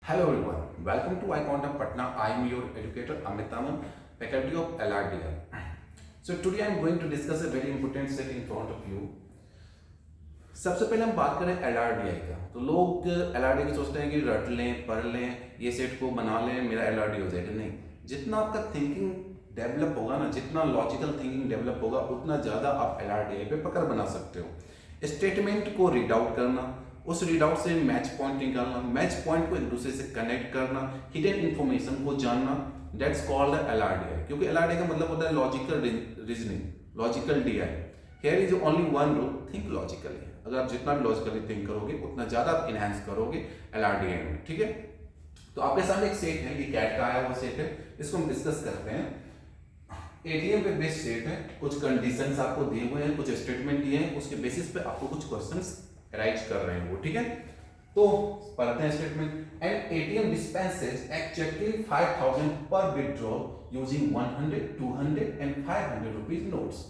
Hello everyone, welcome to iConda Patna. I am your educator Amit Taman, faculty of LRDI. So today I am going to discuss a very important set in front of you. सबसे पहले हम बात करें LRDI का। तो लोग LRDI की सोचते हैं कि रट लें, पढ़ लें, ये सेट को बना लें, मेरा LRDI हो जाएगा। नहीं, जितना आपका थिंकिंग डेवलप होगा ना, जितना लॉजिकल थिंकिंग डेवलप होगा, उतना ज़्यादा आप LRDI पे पकड़ बना सकते हो। स्टेटमेंट को रीड आउट करना, उस रीड आउट से मैच पॉइंट निकालना, मैच पॉइंट को एक दूसरे से कनेक्ट करना, हिडन इन्फॉर्मेशन को जानना, दैट्स कॉल्ड द LRDI। क्योंकि LRDI का मतलब होता है logical reasoning, logical DI। Here is only one rule, think logically. अगर आप जितना भी लॉजिकली थिंक करोगे उतना ज्यादा आप इनहेंस करोगे LRDI में। ठीक है, तो आपके सामने एक सेट है, ये कैट का आया हुआ सेट है, इसको हम डिस्कस करते हैं। एटीएम पे बेस्ड सेट है, कुछ कंडीशंस आपको दिए हुए हैं, कुछ स्टेटमेंट दिए हैं, उसके बेसिस पे आपको कुछ क्वेश्चंस राइज कर रहे हैं वो। ठीक है, तो पढ़ते हैं स्टेटमेंट। एन एटीएम डिस्पेंसेस एक्जैक्टली 5000 पर withdrawal using 100, 200 and 500 rupees notes.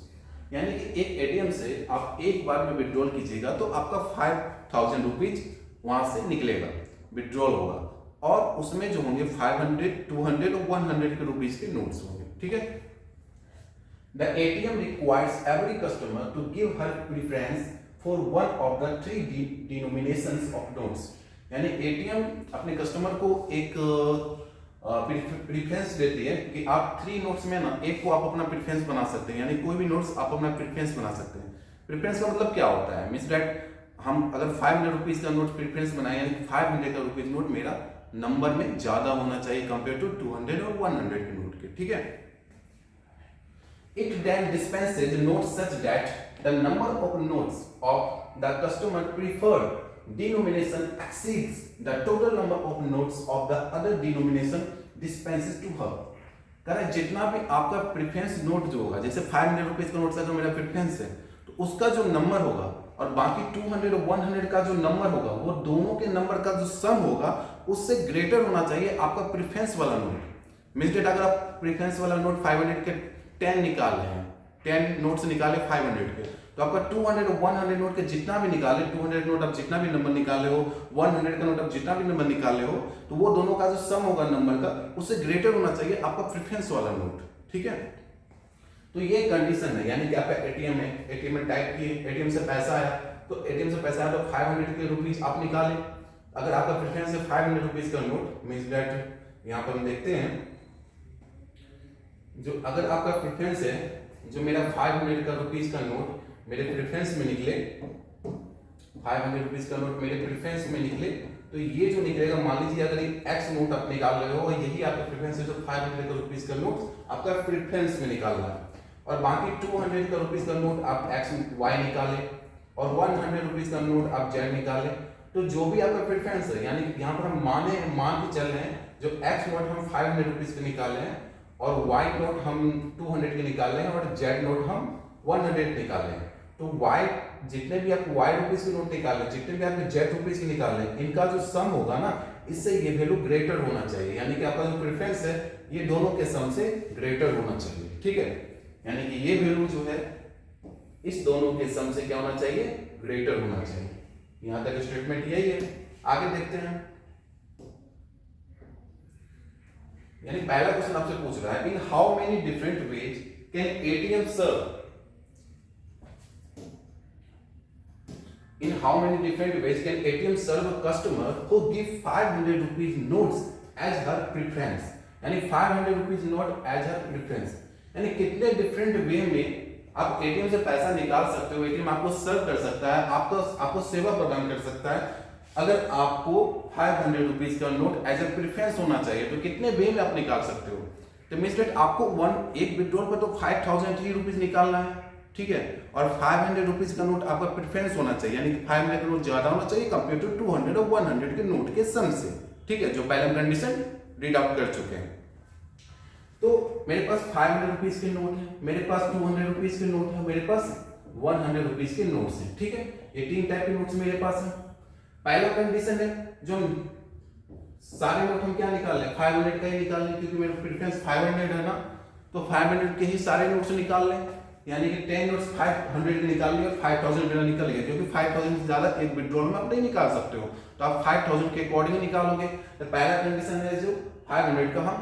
यानी कि एक एटीएम से आप एक बार में विड्रॉल कीजिएगा तो आपका 5000 रुपीज वहां से निकलेगा, विड्रॉल होगा, और उसमें जो होंगे 500, 200 और 100 के रुपीज के नोट्स होंगे। ठीक है, the ATM requires every customer to give her preference for one of the three denominations of notes. यानी एटीएम अपने कस्टमर को एक प्रेफरेंस देती है कि आप 3 नोट्स में ना एक को आप अपना प्रेफरेंस बना सकते हैं, यानी कोई भी नोट्स आप अपना प्रेफरेंस बना सकते हैं। प्रेफरेंस का मतलब क्या होता है? मींस दैट हम अगर 500 रुपीज का नोट प्रेफरेंस बनाए, यानी 500 का रुपीज नोट मेरा नंबर में ज्यादा होना चाहिए कंपेयर टू 200 और 100 के नोट के। ठीक है, it then dispenses notes such that the number of notes of the customer preferred denomination exceeds the total number of notes of the other denomination dispenses to her। करें जितना भी आपका preference note जो होगा, जैसे 500 रुपीज का note अगर मेरा प्रेफरेंस है तो उसका जो नंबर होगा और बाकी 200 और 100 का जो नंबर होगा, वो दोनों के नंबर का जो सम होगा उससे ग्रेटर होना चाहिए आपका प्रेफरेंस वाला नोट। मींस दैट अगर आप प्रेफरेंस वाला नोट 500 के 10 निकाल रहे हैं, 10 नोट्स निकाले 500 के, तो आपका 200 और 100 नोट के जितना भी निकाले, 200 नोट आप जितना भी नंबर निकाले हो, 100 का नोट आप जितना भी नंबर निकाले हो, तो वो दोनों का जो सम होगा नंबर का, उससे ग्रेटर होना चाहिए आपका प्रेफरेंस वाला नोट। ठीक है, तो ये कंडीशन है। यानी कि आपका एटीएम है, एटीएम में टाइप किए, एटीएम से पैसा आया, तो एटीएम से पैसा आया तो 500 के रुपीज आप निकाले। अगर आपका प्रेफरेंस है 500 रुपीज का नोट, मींस दैट यहाँ पर हम देखते हैं, जो अगर आपका प्रेफरेंस है, जो मेरा 500 का रुपीज का नोट मेरे प्रेफरेंस में निकले, 500 रुपीज का नोट मेरे प्रेफरेंस में निकले, तो ये जो निकलेगा, मान लीजिए अगर एक एक्स नोट आप निकाल रहे हो और यही आपका प्रेफरेंस है, तो 500 का रुपीज का नोट आपका प्रेफरेंस में निकालना है, और बाकी 200 का रुपीज का नोट आप एक्स वाई निकाले और 100 रुपीज का नोट आप जेड निकाले। तो जो भी आपका प्रेफरेंस है, यानी यहाँ पर हम मान के चल रहे हैं, जो एक्स नोट हम 500 रुपीज के निकाले हैं और वाई नोट हम 200 के निकाले हैं और जेड नोट हम 100 निकाले हैं। तो y जितने भी आप y रुपीज के नोट निकाले, जितने भी आपके z रुपीज के निकाले, इनका जो सम होगा ना, इससे ये वैल्यू ग्रेटर होना चाहिए। यानी कि आपका जो प्रेफरेंस है ये दोनों के सम से ग्रेटर होना चाहिए। ठीक है, यानी कि ये वैल्यू जो है इस दोनों के सम से क्या होना चाहिए? ग्रेटर होना चाहिए। यहां तक स्टेटमेंट यही है। आगे देखते हैं, यानी पहला क्वेश्चन आपसे पूछ रहा है, in how many different ways can ATM serve, in how many different ways can ATM serve a customer who give 500 rupees notes as her preference। यानी 500 rupees note as her preference, यानी कितने different way में आप ATM से पैसा निकाल सकते हो, एटीएम आपको सर्व कर सकता है, आपको सेवा प्रदान कर सकता है। अगर आपको 500 रुपीज का नोट एज ए प्रेफरेंस होना चाहिए, तो कितने वे में आप निकाल सकते हो? तो मींस दैट आपको एक विड्रॉल पर तो 5000 रुपीज निकालना है। ठीक है, और 500 रुपीज का नोट आपका प्रेफरेंस होना चाहिए, यानी कि 500 का नोट ज्यादा होना चाहिए कंपेयर टू 200 और 100 के नोट के सम से। ठीक है, जो पहले हम कंडीशन रीड आउट कर चुके हैं। तो मेरे पास 500 रुपीज के नोट है, मेरे पास 200 रुपीज के नोट है, मेरे पास 100 रुपीज के नोट्स हैं। ठीक है, ये 3 टाइप के नोट्स मेरे पास है। पहला कंडीशन है, जो सारे नोट हम क्या निकाल लें? 500 का ही निकाल लें, क्योंकि मेरा प्रेफरेंस 500 है ना, तो 500 के ही सारे नोट्स निकाल लें। यानी कि 10 नोट्स 500 के निकाल लिए और 5000 मेरा निकल गया, क्योंकि 5000 से ज्यादा एक विड्रॉल में आप नहीं निकाल सकते हो, तो आप 5000 के अकॉर्डिंग निकालोगे। तो पहला कंडीशन है जो 500 का हम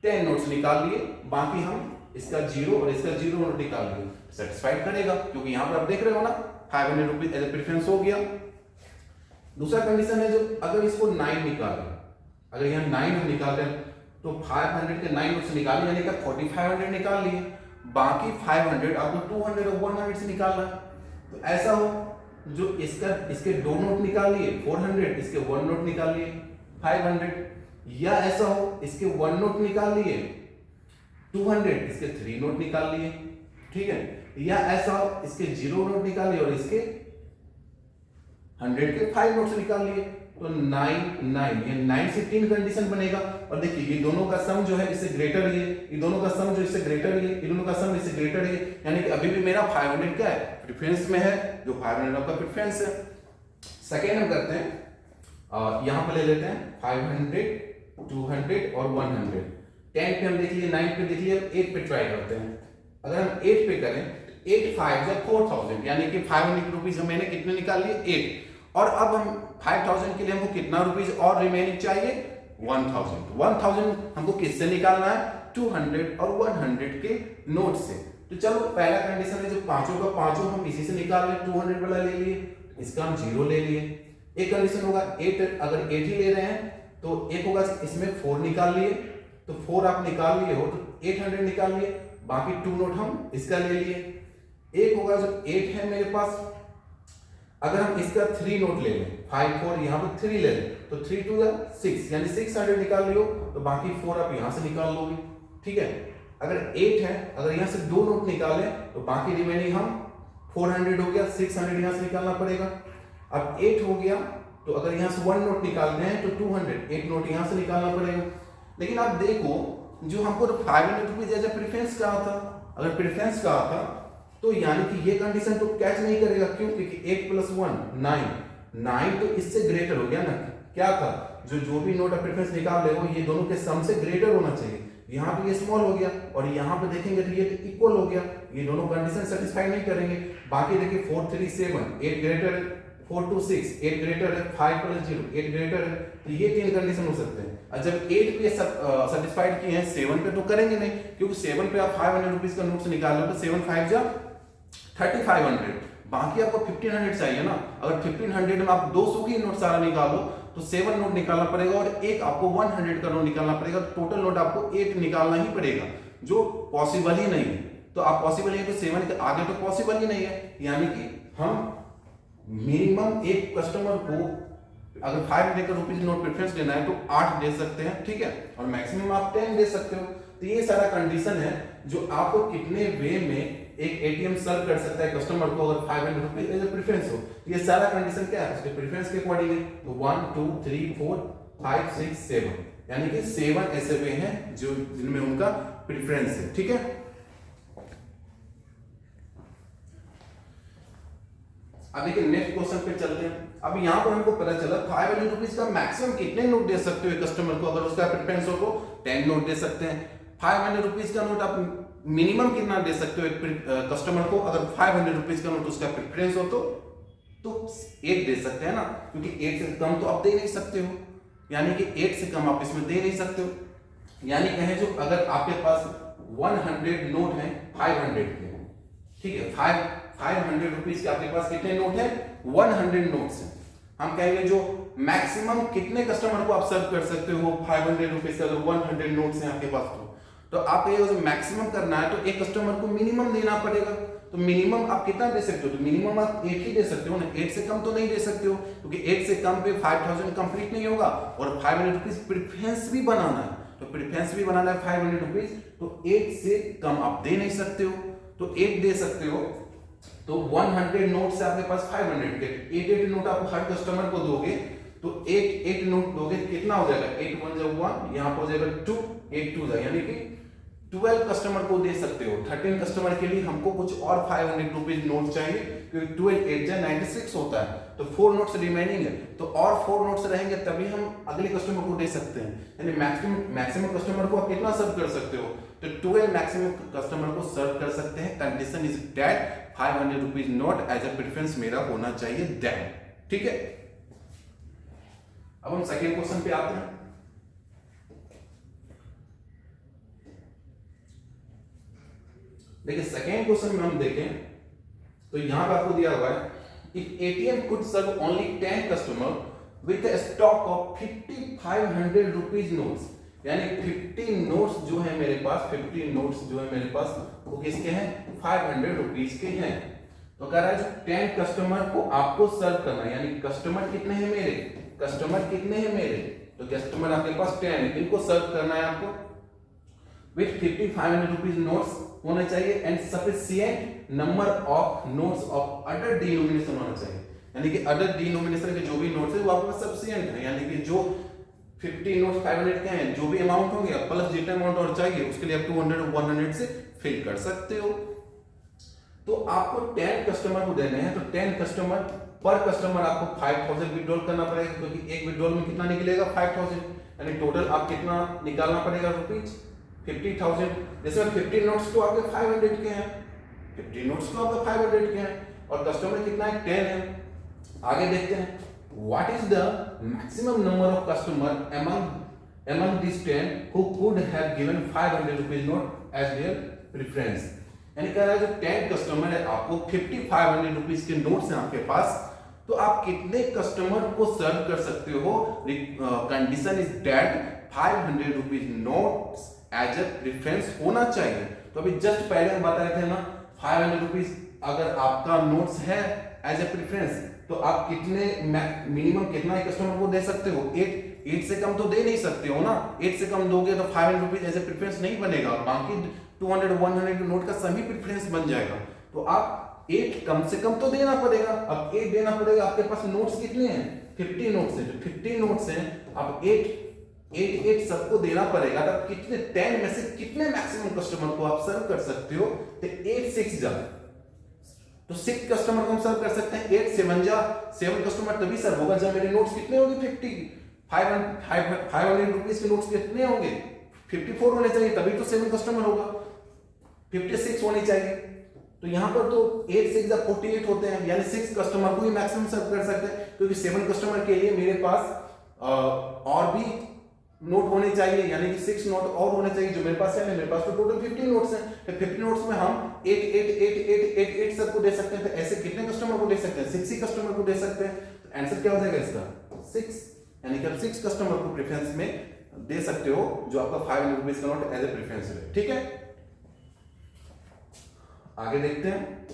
10 नोट्स निकाल लिए, बाकी हम इसका 0 और इसका 0 नोट निकाल लिए, सेटिस्फाइड करेगा, क्योंकि यहाँ पर आप देख रहे हो ना 500 रुपीज एज ए प्रेफरेंस हो गया। दूसरा कंडीशन है जो अगर इसको 9 निकालें, अगर यहाँ 9 हम निकाल रहे हैं तो 500 के 9 नोट्स निकालिए, यानी कि 4500 निकाल लिए, बाकी 500 आपको 200 और 100 से निकालना है। तो ऐसा हो जो इसके 2 नोट निकाल लिए 400, इसके 1 नोट निकाल लिए 500, या ऐसा हो इसके 1 नोट निकाल लिए 200, इसके 3 नोट निकाल लिए, ठीक है, या ऐसा हो इसके 0 नोट निकाल लिए और इसके 100 के 5 नोट्स निकाल लिए। तो 9 9 ये 9 से 3 कंडीशन बनेगा। और देखिए ये दोनों का सम जो है इससे ग्रेटर ये दोनों का सम जो इससे ग्रेटर ये दोनों का सम इससे ग्रेटर है, यानी कि अभी भी मेरा 500 क्या है, प्रेफरेंस में है, जो 500 आपका प्रेफरेंस है। सेकेंड हम करते हैं, यहां पर ले लेते हैं 500 200 और 100। 10 पे हम देख लिए, 9 पे देख लिए, 8 पे ट्राई करते हैं। अगर हम 8 पे करें 8 5 या 4000, यानी कि 500 रुपीज मैंने कितने निकाल लिए 8, और अब हम 5000 के लिए हमको कितना रुपीज और रिमेनिंग चाहिए 1000 हमको किससे निकालना है 200 और 100 के नोट से। तो चलो पहला कंडीशन है जो पांचों का पांचों हम इसी से निकाल रहे, 200 वाला ले लिए, इसका हम 0 ले लिए। एक कंडीशन होगा 8, अगर 8 ही ले रहे हैं तो एक होगा इसमें 4 निकाल लिए, तो 4 आप निकाल लिए हो तो 800 निकाल लिए, बाकी 2 नोट हम इसका ले लिए। एक होगा जो 8 है मेरे पास, अगर हम इसका 3 नोट ले लें 5 4 यहाँ पर 3 ले लें तो 3 2 6, यानी 600 निकाल लियो, तो बाकी 4 आप यहाँ से निकाल लोगे, ठीक है। अगर 8 है, अगर यहाँ से 2 नोट निकाले तो बाकी रिमेनिंग हम 400 हो गया, 600 यहाँ से निकालना पड़ेगा। अब 8 हो गया तो अगर यहाँ से 1 नोट निकालते हैं तो 200, 8 नोट यहाँ से निकालना पड़ेगा। लेकिन आप देखो जो हमको 500 रुपीज एज ए प्रेफरेंस कहा था, अगर प्रेफरेंस कहा था तो यानी कि ये कंडीशन तो कैच नहीं करेगा, क्यों, क्योंकि 8 + 1 9 तो इससे ग्रेटर हो गया ना, क्या था जो भी नोट ऑफ प्रेफरेंस निकाल रहे हो ये दोनों के सम से ग्रेटर होना चाहिए। यहाँ पे ये स्मॉल हो गया और यहाँ पे देखेंगे तो ये इक्वल हो गया, ये दोनों कंडीशन सेटिस्फाई नहीं करेंगे। बाकी देखिए 4 3 7 8 ग्रेटर है, 4 2 6 8 ग्रेटर है, 5 + 0 8 ग्रेटर है, तो ये 3 कंडीशन हो सकते हैं। और जब 8 पे सेटिस्फाइड किए हैं 7 पे तो करेंगे नहीं, क्योंकि 7 पे आप 500 रुपीज का नोट से निकाल लो तो 7 5 जा 3500, बाकी आपको 1500 चाहिए ना। अगर 1500 में आप 200 की नोट सारा निकालो तो 7 नोट निकालना पड़ेगा और एक आपको 100 का नोट निकालना पड़ेगा, टोटल नोट आपको 8 निकालना ही पड़ेगा, जो पॉसिबल ही नहीं है। तो आप पॉसिबल है तो 7 के आगे तो पॉसिबल ही नहीं है, यानी कि हम मिनिमम एक कस्टमर को अगर 500 रुपीज नोट प्रेफरेंस देना है तो 8 दे सकते हैं, ठीक है, और मैक्सिमम आप 10 दे सकते हो। तो ये सारा कंडीशन है जो आपको कितने वे में एक एटीएम सर्व कर सकता है कस्टमर को अगर 500 रुपीज एज ए प्रेफरेंस हो। ये सारा कंडीशन क्या है उसके प्रेफरेंस के अकॉर्डिंग है। तो 1 2 3 4 5 6 7, यानी कि 7 ऐसे वे हैं जो जिनमें उनका प्रेफरेंस है, ठीक है। अब देखिए नेक्स्ट क्वेश्चन पे चलते हैं। अब यहाँ पर हमको पता चला 500 रुपीज का मैक्सिमम कितने नोट दे सकते हो कस्टमर को, अगर उसका प्रेफरेंस हो तो 10 नोट दे सकते हैं। 500 रुपीज का नोट आप मिनिमम कितना दे सकते हो एक कस्टमर को, अगर 500 रुपीज का नोट उसका प्रेफरेंस हो तो 8 दे सकते हैं ना, क्योंकि 8 से कम तो आप दे नहीं सकते हो, यानी कि 8 से कम आप इसमें दे नहीं सकते हो। यानी कहें जो अगर आपके पास 100 नोट है 500 के, ठीक है, 500 रुपीज के आपके पास कितने नोट है 100 नोट्स हैं। हम कहेंगे जो मैक्सिमम कितने कस्टमर को आप सर्व कर सकते हो 500 रुपीज का, अगर 100 नोट्स हैं आपके पास तो आप ये मैक्सिमम करना है तो एक कस्टमर को मिनिमम देना पड़ेगा। तो मिनिमम आप कितना दे सकते हो, तो मिनिमम आप 8 ही दे सकते हो ना, 8 से कम तो नहीं दे सकते हो, क्योंकि 8 से कम पे 5000 कंप्लीट नहीं होगा और 500 रुपीज प्रेफरेंस भी बनाना है, तो प्रेफरेंस भी बनाना है 500 रुपीज, तो 8 से कम आप दे नहीं सकते हो, तो 8 दे सकते हो। तो 100 नोट से आपके पास 500 के 8 नोट आप हर कस्टमर को दोगे, तो 8 नोट दोगे कितना हो जाएगा, 8 1 जा 1, यहाँ पर हो जाएगा 2, 8 2 जा, यानी कि 12 कस्टमर को दे सकते हो। 13 कस्टमर के लिए हमको कुछ और 500 रुपीज नोट चाहिए, क्योंकि 12 8 जा 96 होता है, तो 4 नोट्स रिमेनिंग है, तो और 4 नोट्स रहेंगे तभी हम अगले कस्टमर को दे सकते हैं। यानी मैक्सिमम कस्टमर को आप कितना सर्व कर सकते हो, तो 12 मैक्सिमम कस्टमर को सर्व कर सकते हैं। Condition is that 500 rupees note as a preference मेरा होना चाहिए दैन। ठीक है, अब हम सेकेंड क्वेश्चन पे आते हैं। देखिए सेकेंड क्वेश्चन में हम देखें तो यहां पर आपको दिया हुआ है if ATM could serve only 10 customer with a stock of 5500 rupees notes, यानी 50 नोट्स जो है मेरे पास, 50 नोट्स जो है मेरे पास वो किसके हैं, 500 रुपीज के हैं। तो कह रहा है जो 10 कस्टमर को आपको सर्व करना है, यानी कस्टमर कितने हैं मेरे, कस्टमर कितने हैं मेरे, तो कस्टमर आपके पास 10 है, इनको सर्व करना है आपको विथ 5500 रुपीज नोट्स होना चाहिए and sufficient number of notes of other denomination होना चाहिए, यानी कि अदर डिनोमिनेशन के जो भी नोट्स है वो आपके पास सफिशिएंट है, यानी कि जो 50 नोट्स 500 के हैं, जो भी अमाउंट होंगे प्लस जितना अमाउंट और चाहिए उसके लिए आप 200 100 से फिल कर सकते हो। तो आपको 10 कस्टमर को देने हैं, तो 10 कस्टमर पर कस्टमर आपको 5000 विड्रॉल करना पड़ेगा, क्योंकि एक विड्रॉल में कितना निकलेगा 5000, यानी टोटल आप कितना निकालना पड़ेगा रुपीज 50,000। जैसे 50 नोट्स तो आपके 500 के हैं, 50 नोट्स तो आपके 500 के हैं और कस्टमर कितना है 10 है। आगे देखते हैं what is the maximum number of customer among these 10 who could have given 500 rupees note as their preference, यानी कह रहा है जो 10 कस्टमर है आपको 5500 रुपीज के नोट्स हैं आपके पास, तो आप कितने कस्टमर को सर्व कर सकते हो। Condition is that 500 rupees notes as a preference होना चाहिए। तो अभी जस्ट पहले हम बता रहे थे ना 500 रुपीज अगर आपका नोट्स है एज ए प्रेफरेंस तो आप कितने मिनिमम कितना कस्टमर को दे सकते हो, 8 से कम तो दे नहीं सकते हो ना, 8 से कम दोगे तो 500 रुपीज एज ए प्रेफरेंस नहीं बनेगा, बाकी 200 100 के नोट का सभी प्रेफरेंस बन जाएगा। तो आप 8 कम से कम तो देना पड़ेगा। अब 8 देना पड़ेगा, आपके पास नोट्स कितने हैं 50 नोट्स हैं, जो 50 नोट्स हैं आप 8 सबको देना पड़ेगा। तब कितने 10 में से कितने मैक्सिमम कस्टमर को आप सर्व कर सकते हो, तो 8 6 जा तो 6 कस्टमर को हम सर्व कर सकते हैं, 8 7 जा 7 कस्टमर तभी सर्व होगा जब मेरे नोट्स कितने होंगे 500 रुपीज के नोट्स कितने होंगे 54 होने चाहिए, तभी तो 7 कस्टमर होगा, 56 होने चाहिए। तो यहां पर तो 8 6 जा 48 होते हैं, यानी 6 कस्टमर को ही मैक्सिमम सर्व कर सकते हैं, क्योंकि 7 कस्टमर के लिए मेरे पास और भी नोट होने चाहिए, यानी कि 6 नोट और होने चाहिए जो मेरे पास है। मेरे पास तो टोटल 50 नोट्स हैं, तो 50 नोट्स में हम 8 सबको दे सकते हैं। तो ऐसे कितने कस्टमर को दे सकते हैं, 6 ही कस्टमर को दे सकते हैं। तो आंसर क्या हो जाएगा इसका 6, यानी कि आप 6 कस्टमर को प्रेफरेंस में दे सकते हो जो आपका 500 रुपीज का नोट एज ए प्रेफरेंस है। ठीक है, आगे देखते हैं।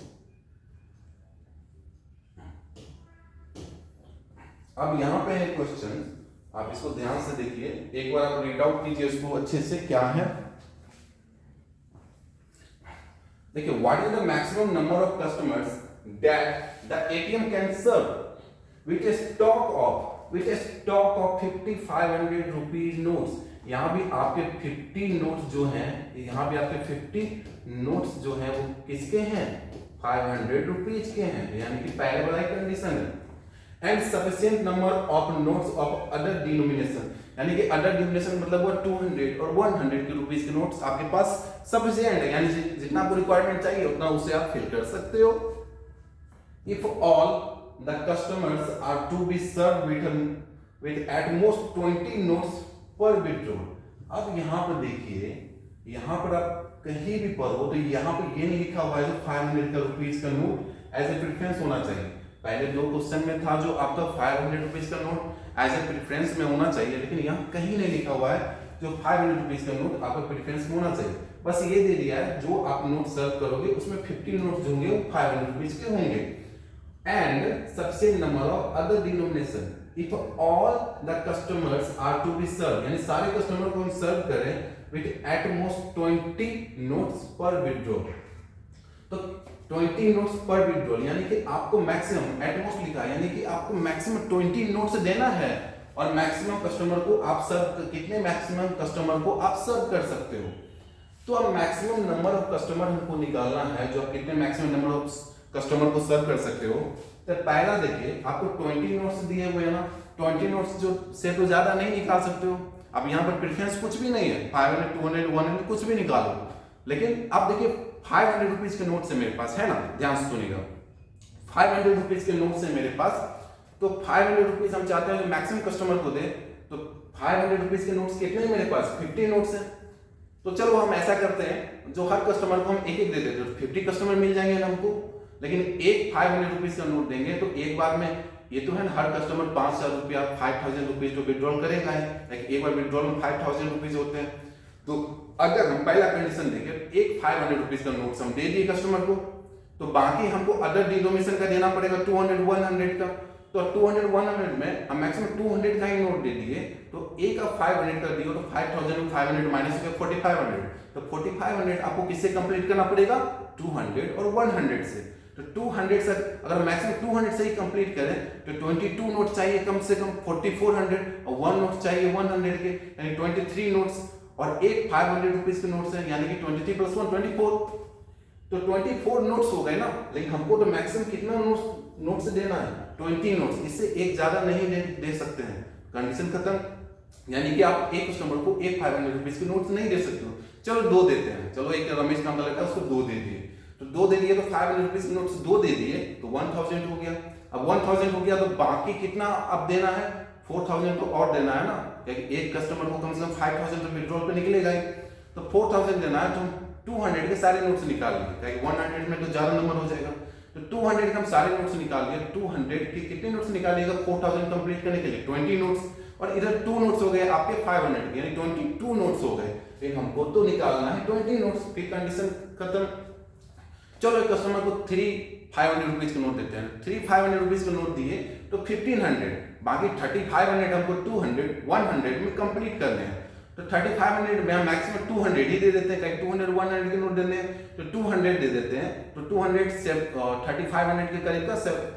अब यहां पे है क्वेश्चन, आप इसको ध्यान से देखिए, एक बार आप रीड आउट कीजिए इसको अच्छे से। क्या है देखिए, what is the maximum number of customers that the ATM can serve with a stock of 5500 rupees notes. यहां भी आपके 50 नोट्स जो हैं, यहां भी आपके 50 नोट्स जो हैं वो किसके हैं 500 रुपीज के हैं, यानी कि पहले वाला कंडीशन है। And sufficient number of notes of other denomination, यानी कि अदर डिनोमिनेशन मतलब वो 200 और 100 के रुपीस के नोट्स आपके पास सफिशिएंट है, यानी जितना आपको रिक्वायरमेंट चाहिए उतना उसे आप फिल कर सकते हो। If all the customers are to be serve with at most 20 notes per withdrawal. अब यहां पर देखिए, यहां पर आप कहीं भी पढ़ो तो यहां पर ये नहीं लिखा हुआ है जो 500 का रुपीस का नोट एज ए प्रेफरेंस होना चाहिए। पहले 2 क्वेश्चन में था जो आपका 500 रुपीज का नोट एज ए प्रेफरेंस में होना चाहिए, लेकिन यहाँ कहीं नहीं लिखा हुआ है जो 500 रुपीज का नोट आपका प्रेफरेंस में होना चाहिए। बस ये दे दिया है जो आप नोट सर्व करोगे उसमें 50 नोट्स होंगे वो 500 रुपीज के होंगे। एंड सबसे number of other denomination if all the customers are to be serve, यानी सारे कस्टमर को हम सर्व करें with at most 20 notes per withdrawal. तो 20 नोट्स पर विड्रॉल, यानी कि आपको मैक्सिमम एटमोस्ट लिखा है, यानी कि आपको मैक्सिमम 20 नोट्स देना है और मैक्सिमम कस्टमर को आप सर्व, कितने मैक्सिमम कस्टमर को आप सर्व कर सकते हो। तो अब मैक्सिमम नंबर ऑफ कस्टमर हमको निकालना है, जो आप कितने मैक्सिमम नंबर ऑफ कस्टमर को सर्व कर सकते हो। तो पहला देखिए, आपको 20 नोट्स दिए हुए हैं ना, 20 नोट्स जो से तो ज्यादा नहीं निकाल सकते हो, अब यहाँ पर प्रेफरेंस कुछ भी नहीं है, 500, 200, 100 कुछ भी निकालो। लेकिन अब देखिए 500 रुपीज के नोट से मेरे पास है ना, ध्यान से सुनिएगा, 500 रुपीज के नोट से मेरे पास, तो 500 रुपीज हम चाहते हैं मैक्सिमम कस्टमर को दे, तो 500 रुपीज के नोट्स कितने हैं मेरे पास, 50 नोट्स हैं। तो चलो हम ऐसा करते हैं, जो हर कस्टमर को हम एक एक दे देते हैं, 50 कस्टमर मिल जाएंगे ना हमको, लेकिन एक 500 रुपीज का नोट देंगे तो एक बार में ये तो है ना, हर कस्टमर 5,000 रुपया 5,000 रुपीज तो विड्रॉल करेगा ही, लाइक एक बार विड्रॉल में 5,000 रुपीज होते हैं। तो अगर हम पहला कंडीशन देखें, एक 500 रुपीज का नोट्स हम दे दिए कस्टमर को, तो बाकी हमको अदर डिनोमिनेशन का देना पड़ेगा 200, 100 का। तो 200, 100 में हम मैक्सिमम 200 का ही नोट दे दिए, तो एक आप 500 का दिए तो 5,000 500 माइनस हो गया 4,500, तो 4,500 आपको किससे कंप्लीट करना पड़ेगा, 200 और 100 से। तो 200 से अगर मैक्सिमम 200 से ही कंप्लीट करें तो 22 नोट चाहिए कम से कम 4,400, और 1 नोट चाहिए 100 के, यानी 23 नोट्स, और एक 500 रुपीज के नोट्स है, यानी कि 23 + 1 24, तो 24 नोट्स हो गए ना। लेकिन हमको तो मैक्सिमम कितना नोट्स देना है, 20 नोट्स, इससे एक ज्यादा नहीं दे सकते हैं, कंडीशन खत्म। यानी कि आप एक कस्टमर को एक 500 रुपीज के नोट्स नहीं दे सकते हो। चलो 2 देते हैं, चलो एक रमेश नाम का लड़का, उसको 2 दे दिए, तो 2 दे दिए, तो 500 रुपीज के नोट्स 2 दे दिए, तो 1,000 हो गया। अब 1,000 हो गया तो बाकी कितना अब देना है, 4,000 तो और देना है ना, क्योंकि एक कस्टमर को कम से कम 5,000 तो विड्रॉल पे निकलेगा ही, तो 4,000 देना है। तो हम 200 के सारे नोट्स निकाल लिए, क्योंकि 100 में तो ज्यादा नंबर हो जाएगा, तो 200 के हम सारे नोट्स निकाल लिए। 200 के कितने नोट्स निकालिएगा 4,000 कंप्लीट करने के लिए, 20 नोट्स, और इधर 2 नोट्स हो गए आपके 500 के, यानी 22 नोट्स हो गए। फिर हमको तो निकालना है 20 नोट्स, फिर कंडीशन खत्म। चलो एक कस्टमर को 3,500 रुपीज का नोट देते हैं, 3,500 रुपीज का नोट दिए तो 1,500, बाकी 3,500 हमको 200, 100 में कंप्लीट करने हैं। तो 3,500 में हम मैक्सिमम 200 ही दे देते हैं, कहीं 200, 100 के नोट देने हैं, तो 200 दे देते हैं। तो 200 से 3,500 के करीब का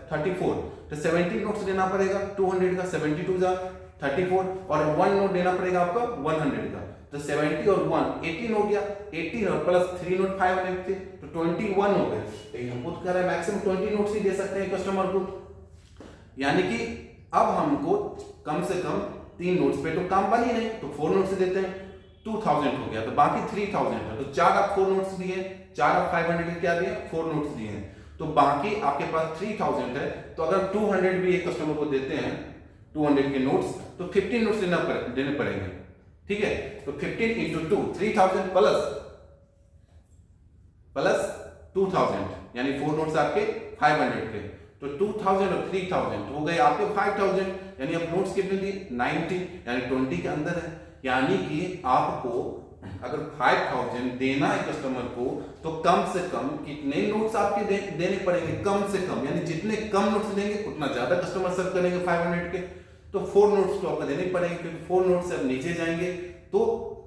34, तो 70 नोट्स देना पड़ेगा, 200 का 72 जा 34, और 1 नोट देना पड़ेगा आपका 100 का, तो 70 और 1 18 हो गया, 18 और प्लस 3 नोट 500 थे, तो 21 हो गए। लेकिन हमको तो कह रहा है मैक्सिमम 20 नोट्स ही दे सकते हैं कस्टमर को, यानी कि अब हमको कम से कम 3 नोट्स पे तो काम बनी नहीं, तो 4 नोट्स देते हैं, 2,000 हो गया, तो बाकी 3,000 है, तो 4 आप 4 नोट्स दिए, 4 आप 500 के क्या दिए, 4 नोट्स दिए हैं, तो बाकी आपके पास 3,000 है। तो अगर 200 भी एक कस्टमर को देते हैं 200 के नोट्स, तो 15 नोट्स देने पड़ेंगे, ठीक है। तो 15 × 2 3,000 प्लस 2,000, यानी 4 नोट्स आपके 500 के, तो 2,000 और 3,000 हो गए आपके 5,000, यानी अब नोट्स कितने दिए 90, यानी 20 के अंदर है। यानी कि आपको अगर 5,000 देना है कस्टमर को, तो कम से कम कितने नोट्स आपके देने पड़ेंगे, कम से कम, यानी जितने कम नोट्स देंगे उतना ज्यादा कस्टमर सर्व करेंगे 500 के, तो 4 नोट्स तो आपको देने पड़ेंगे, क्योंकि 4 नोट्स से अब नीचे जाएंगे तो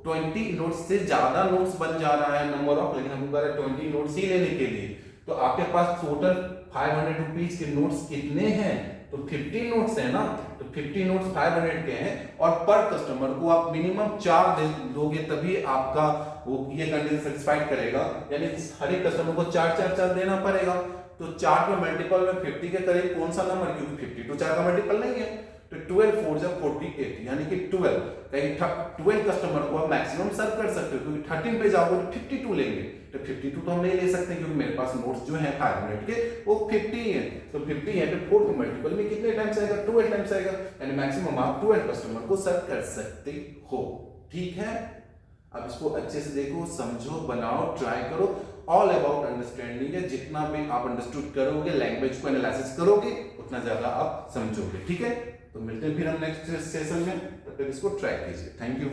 20 नोट्स से ज्यादा नोट्स बन जा रहा है नंबर ऑफ, लेकिन हमको कह रहा है 20 नोट्स ही लेने के लिए। तो आपके पास टोटल 500 रुपीज के नोट्स कितने हैं, तो 50 नोट्स है ना, तो 50 नोट्स 500 के हैं, और पर कस्टमर को आप मिनिमम 4 दोगे तभी आपका वो ये कंडीशन सेटिस्फाइड करेगा, यानी हर एक कस्टमर को 4 देना पड़ेगा। तो 4 के मल्टीपल में 50 के करीब कौन सा नंबर, क्योंकि 50 तो 4 का मल्टीपल नहीं है, तो 12 4 जा 48, यानी कि 12, कहीं 12 कस्टमर को आप मैक्सिमम सर्व कर सकते हो, क्योंकि 13 पे जाओगे तो 52 लेंगे, तो 52 तो हम नहीं ले सकते, क्योंकि मेरे पास नोट्स जो हैं 500 के वो 50 हैं, तो 50 है तो 4 के मल्टीपल में कितने टाइम्स आएगा, 12 टाइम्स आएगा, यानी मैक्सिमम आप 12 कस्टमर को सर्व कर सकते हो, ठीक है। अब इसको अच्छे से देखो, समझो, बनाओ, ट्राई करो, ऑल अबाउट अंडरस्टैंडिंग है, जितना भी आप अंडरस्टूड करोगे, लैंग्वेज को एनालिसिस करोगे, उतना ज्यादा आप समझोगे, ठीक है। तो मिलते हैं फिर हम नेक्स्ट सेशन में, तब तक इसको ट्राई कीजिए। Thank you.